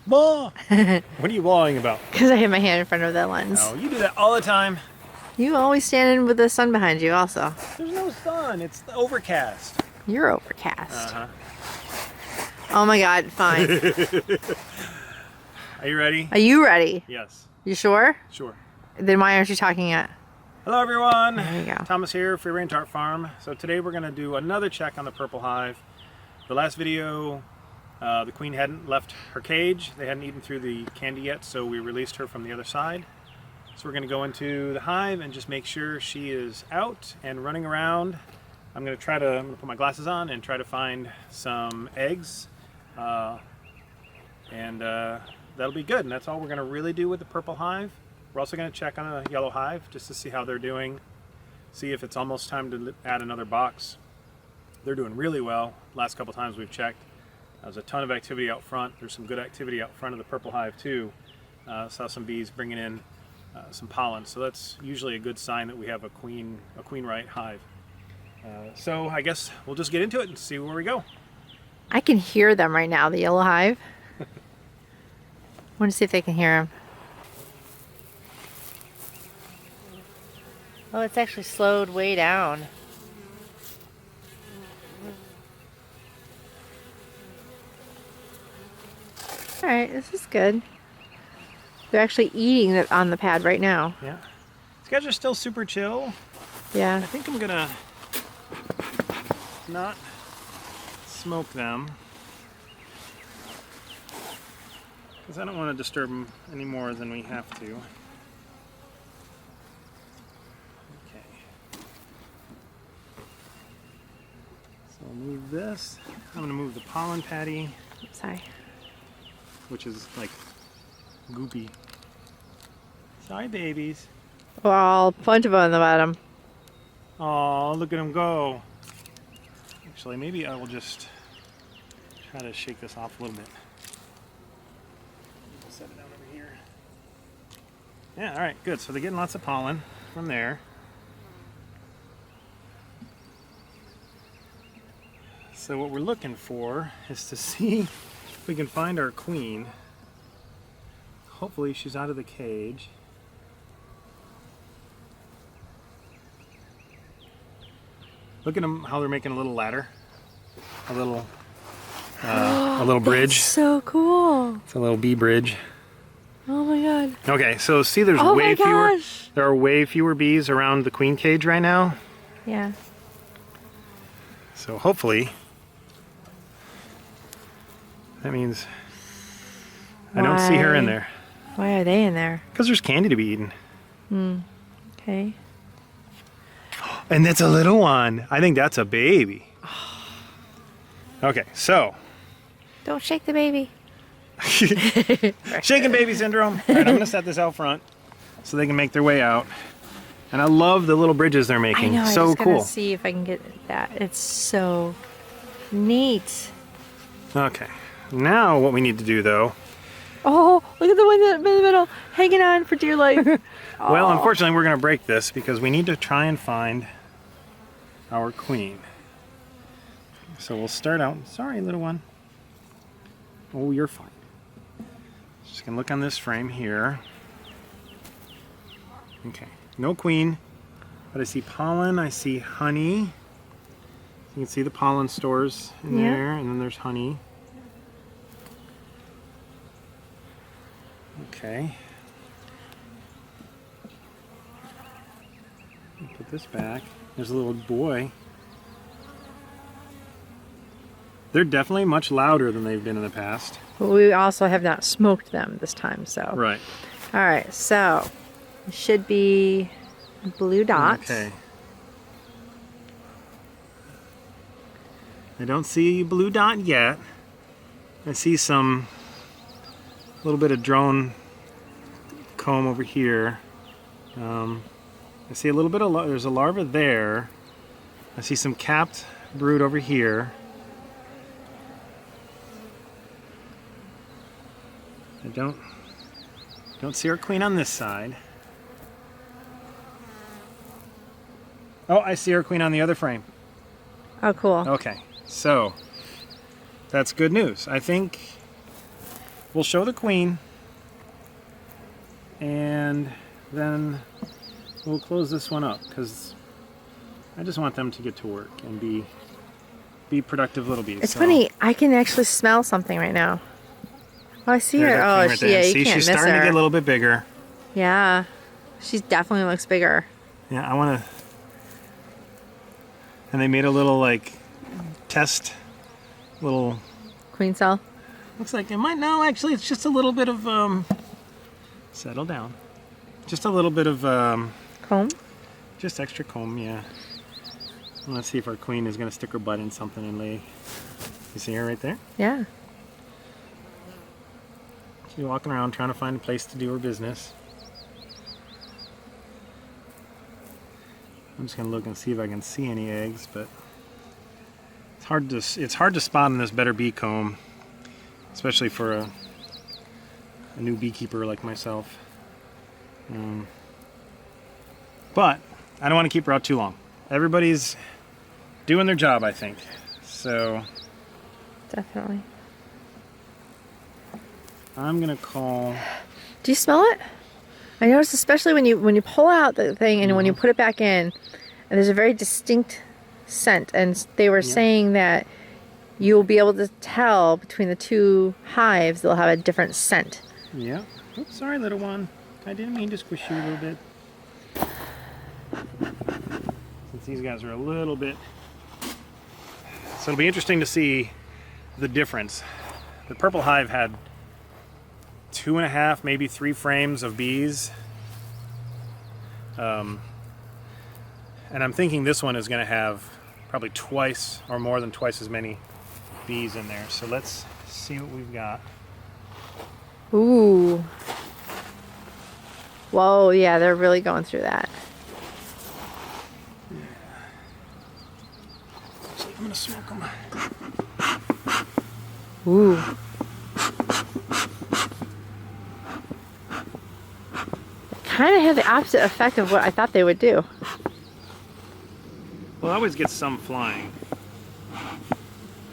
Ma! What are you bawling about? Because I have my hand in front of the lens. Oh, you do that all the time. You always stand in with the sun behind you also. There's no sun. It's overcast. You're overcast. Uh-huh. Oh my god, fine. Are you ready? Are you ready? Yes. You sure? Sure. Then why aren't you talking yet? Hello everyone. There you go. Thomas here, Free Range Art Farm. So today we're going to do another check on the purple hive. The last video, the queen hadn't left her cage. They hadn't eaten through the candy yet, so we released her from the other side. So we're going to go into the hive and just make sure she is out and running around. I'm going to put my glasses on and try to find some eggs. That'll be good. And that's all we're going to really do with the purple hive. We're also going to check on a yellow hive just to see how they're doing. See if it's almost time to add another box. They're doing really well. Last couple times we've checked. There's a ton of activity out front. There's some good activity out front of the purple hive too. Saw some bees bringing in some pollen. So that's usually a good sign that we have a queen right hive. So I guess we'll just get into it and see where we go. I can hear them right now, the yellow hive. I want to see if they can hear them. Oh, it's actually slowed way down. Alright, this is good. They're actually eating it on the pad right now. Yeah. These guys are still super chill. Yeah. I think I'm gonna not smoke them because I don't want to disturb them any more than we have to. Okay. So I'll move this. I'm gonna move the pollen patty, Sorry. which is like goopy. Sorry, babies. Well, a bunch of them on the bottom. Oh, look at them go. Actually, maybe I will just try to shake this off a little bit. I'll set it down over here. Yeah, all right, good. So they're getting lots of pollen from there. So what we're looking for is to see if we can find our queen. Hopefully she's out of the cage. Look at them, how they're making a little ladder, a little bridge. That's so cool. It's a little bee bridge. Oh my god. Okay, so see, there's Oh way my fewer. gosh. There are way fewer bees around the queen cage right now. Yeah. So hopefully, that means I don't see her in there. Why are they in there? Because there's candy to be eaten. Okay. And that's a little one. I think that's a baby. Okay, so. Don't shake the baby. Shaken baby syndrome. All right, I'm going to set this out front so they can make their way out. And I love the little bridges they're making. I know, So I just cool. gotta see if I can get that. It's so neat. Okay, now what we need to do though. Oh, look at the one in the middle, hanging on for dear life. Well, unfortunately, we're going to break this because we need to try and find our queen. So we'll start out. Sorry, little one. Oh, you're fine. Just going to look on this frame here. Okay, no queen, but I see pollen, I see honey. You can see the pollen stores in there, and then there's honey. Okay. Put this back. There's a little boy. They're definitely much louder than they've been in the past. But we also have not smoked them this time, so. Right. All right, so it should be blue dots. Okay. I don't see a blue dot yet. I see some little bit of drone comb over here. I see a little bit of, there's a larva there. I see some capped brood over here. I don't see our queen on this side. Oh, I see our queen on the other frame. Oh, cool. Okay, so that's good news. I think we'll show the queen, and then we'll close this one up because I just want them to get to work and be productive little bees. It's funny. I can actually smell something right now. Oh, I see her. Oh, right yeah, you see, can't she's miss starting her. to get a little bit bigger. Yeah, she definitely looks bigger. Yeah, I want to. And they made a little like test, little. Queen cell. Looks like it might. No, actually, it's just a little bit of settle down. Just a little bit of Comb. just extra comb. Yeah. Let's see if our queen is gonna stick her butt in something and lay. You see her right there? Yeah. She's walking around trying to find a place to do her business. I'm just gonna look and see if I can see any eggs, but it's hard to spot in this better bee comb, especially for a new beekeeper like myself. But I don't want to keep her out too long. Everybody's doing their job, I think. So Definitely. I'm gonna call. Do you smell it? I noticed, especially when you pull out the thing and when you put it back in, and there's a very distinct scent. And they were saying that you'll be able to tell between the two hives; they'll have a different scent. Yeah. Oops, sorry, little one. I didn't mean to squish you a little bit. Since these guys are a little bit. So it'll be interesting to see the difference. The purple hive had 2.5, maybe 3 frames of bees. And I'm thinking this one is going to have probably twice or more than twice as many bees in there. So let's see what we've got. Ooh. Whoa, yeah, they're really going through that. Actually, I'm going to smoke them. Ooh. Kind of had the opposite effect of what I thought they would do. Well, I always get some flying.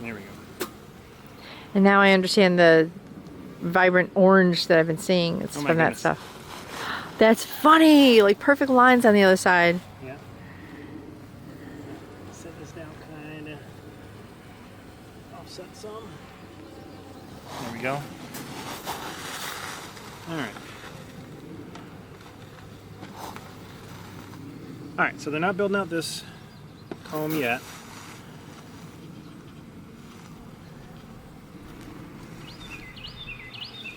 There we go. And now I understand the vibrant orange that I've been seeing. It's Oh my from that goodness. stuff. That's funny! Like perfect lines on the other side. Yeah. Set this down kind of. Offset some. There we go. All right. All right, so they're not building out this comb yet.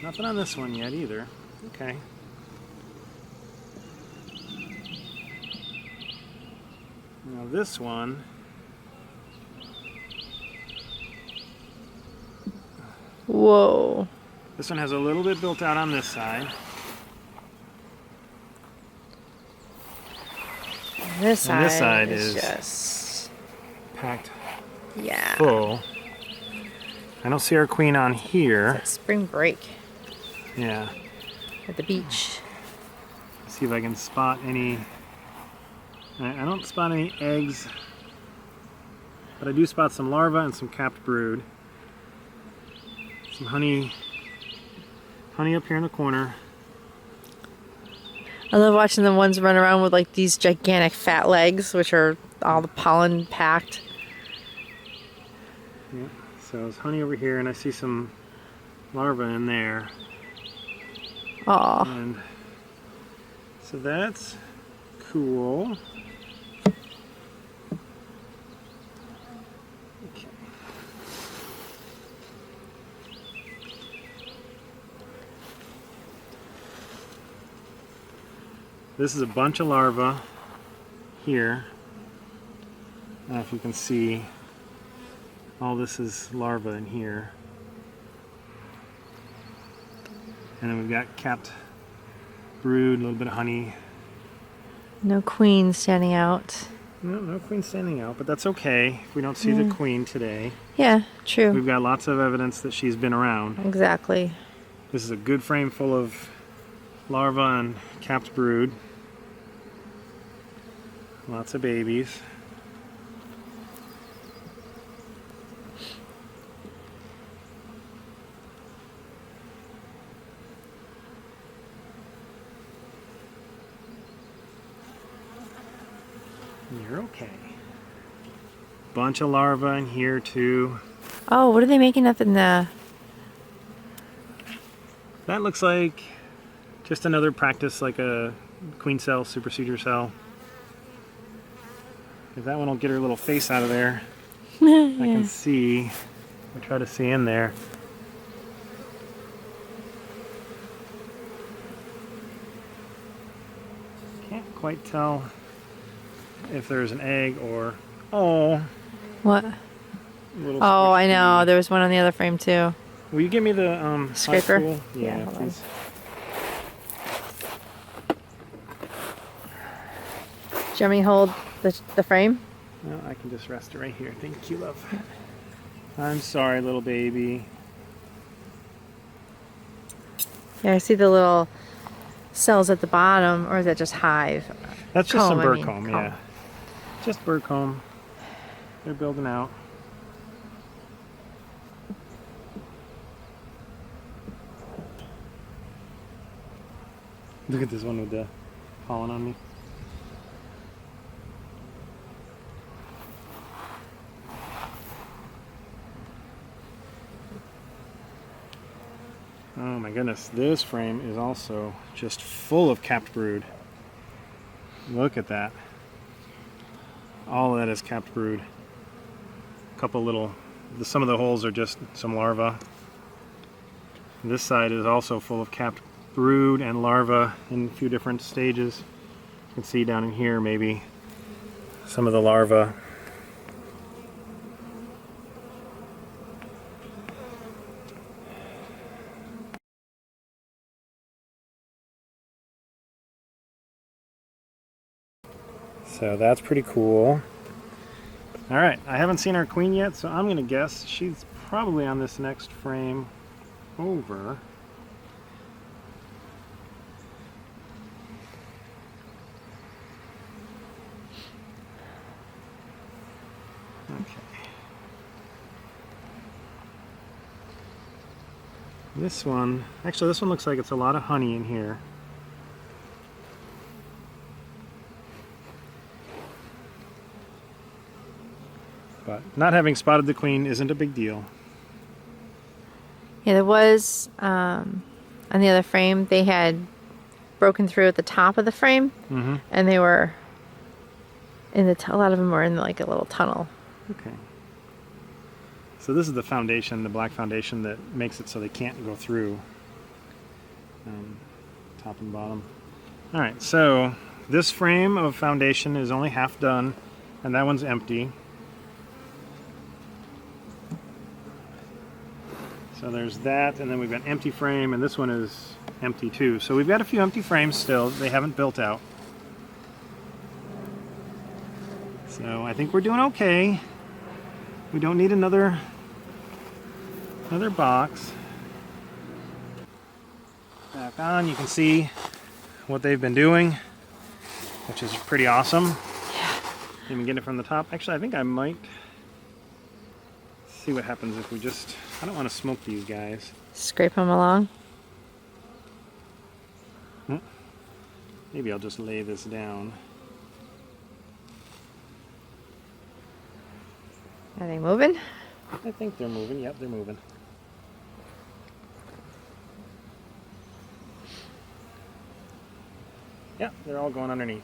Nothing on this one yet either. Okay. Now this one, Whoa. this one has a little bit built out on this side. This And side, this side is is just, packed yeah. full. I don't see our queen on here. Like spring break Yeah. at the beach. See if I can spot any. I don't spot any eggs, but I do spot some larvae and some capped brood. Some honey up here in the corner. I love watching the ones run around with like these gigantic fat legs, which are all the pollen packed. Yeah. So there's honey over here, and I see some larvae in there. Aw. And so that's cool. Okay. This is a bunch of larvae here. I don't know if you can see, all this is larvae in here. And then we've got capped brood, a little bit of honey. No queen standing out. No queen standing out, but that's okay if we don't see the queen today. Yeah, true. We've got lots of evidence that she's been around. Exactly. This is a good frame full of larvae and capped brood. Lots of babies. you're okay. Bunch of larvae in here too. Oh, what are they making up in the... That looks like just another practice, like a queen cell, supersedure cell. If that one will get her little face out of there, I can see. We try to see in there. Can't quite tell if there's an egg or... Oh. What? Little Oh, I know. squishy. There was one on the other frame too. Will you give me the Scraper? tool? Yeah, Yeah, hold on. please. Do you want me to hold the frame? No, I can just rest it right here. Thank you, love. I'm sorry, little baby. Yeah, I see the little cells at the bottom, or is that just hive? That's just some Comb, I bird mean, comb, comb. yeah. Just bird comb. They're building out. Look at this one with the pollen on me. Oh my goodness, this frame is also just full of capped brood. Look at that. All of that is capped brood. A couple little, some of the holes are just some larvae. This side is also full of capped brood and larvae in a few different stages. You can see down in here maybe some of the larvae. So that's pretty cool. All right, I haven't seen our queen yet, so I'm gonna guess she's probably on this next frame over. Okay. This one, actually this one looks like it's a lot of honey in here. But not having spotted the queen isn't a big deal. Yeah, there was, on the other frame, they had broken through at the top of the frame, and they were in the, a lot of them were in like a little tunnel. Okay. So this is the foundation, the black foundation that makes it so they can't go through top and bottom. All right, so this frame of foundation is only half done, and that one's empty. So there's that, and then we've got an empty frame, and this one is empty too. So we've got a few empty frames still. They haven't built out. So I think we're doing okay. We don't need another box. Back on, you can see what they've been doing, which is pretty awesome. Yeah. Even getting it from the top. Actually, I think I might see what happens if we just, I don't want to smoke these guys. Scrape them along. Maybe I'll just lay this down. Are they moving? I think they're moving. Yep, they're moving. Yep, they're all going underneath.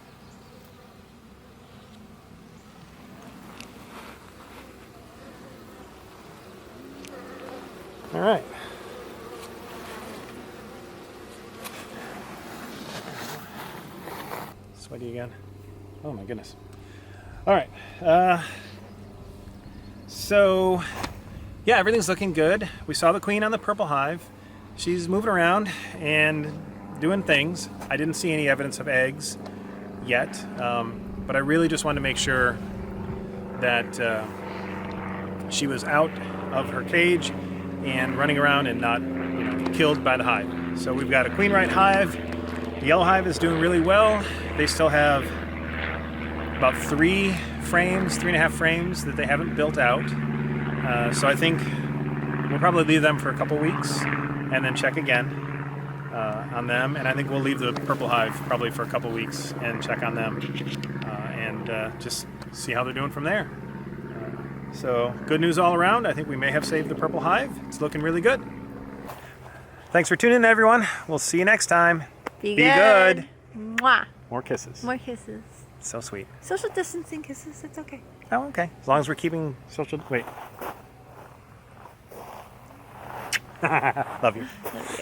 All right. Sweaty again. Oh my goodness. All right. So, yeah, everything's looking good. We saw the queen on the purple hive. She's moving around and doing things. I didn't see any evidence of eggs yet, but I really just wanted to make sure that she was out of her cage and running around and not, killed by the hive. So we've got a queen right hive. The yellow hive is doing really well. They still have about 3.5 frames that they haven't built out. So I think we'll probably leave them for a couple weeks and then check again on them. And I think we'll leave the purple hive probably for a couple weeks and check on them and just see how they're doing from there. So good news all around. I think we may have saved the purple hive. It's looking really good. Thanks for tuning in, everyone. We'll see you next time. Be good. Mwah. More kisses. More kisses. So sweet. Social distancing kisses. It's okay. Oh, okay. As long as we're keeping social... Wait. Love you. Love you.